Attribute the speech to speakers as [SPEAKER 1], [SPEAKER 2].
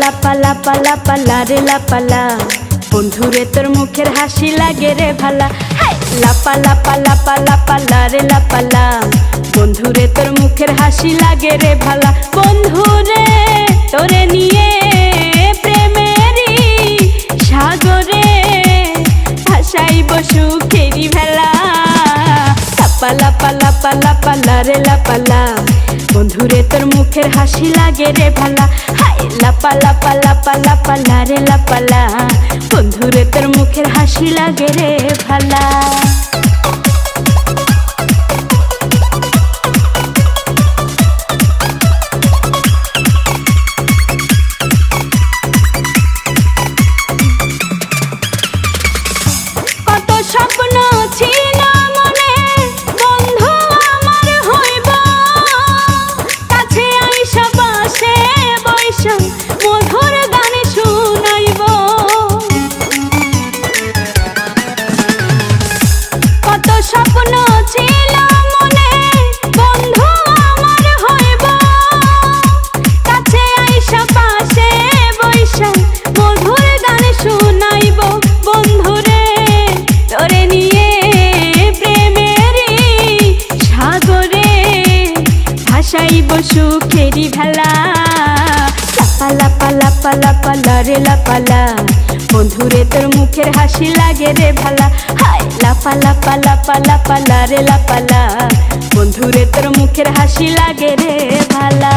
[SPEAKER 1] লাপা লাপা লাপা লারে লাপালা, বন্ধুরে তোর মুখের হাসি লাগে রে ভালা। লাপা লাপা লাপা লাপা লারে লাপালা, বন্ধুরে তোর মুখের হাসি লাগে রে ভালা। বন্ধুরে তোরে নিয়ে প্রেমেরই সাগরে ভাসাইব সুখেরি ভেলা। লাপা লাপা লাপা লাপা লারে লাপালা, বন্ধুরে তোর মুখের হাসি লাগে রে ভালা। লাপা লাপা লাপা লাপা লারে লাপালা, বন্ধুরে তোর মুখের হাসি লাগে রে ভালা। কত স্বপ্ন ছিল মনে, বন্ধু আমার হইব, কাছে আইসা পাশে বইসা মধুর গান শুনাইব। কত স্বপ্ন ছিল মনে, বন্ধু আমার হইব, কাছে আইসা পাশে বইসা মধুর গান শুনাইব। বন্ধুরে তোরে নিয়ে প্রেমেরই সাগরে ভাসাইব সুখেরি ভেলা। লাপা লাপা লাপা লাপা লারে লাপালা, বন্ধুরে তোর মুখের হাসি লাগে রে ভালা। লাপা লাপা লাপা লাপা লারে লাপালা, বন্ধুরে তোর মুখের হাসি লাগে রে ভালা।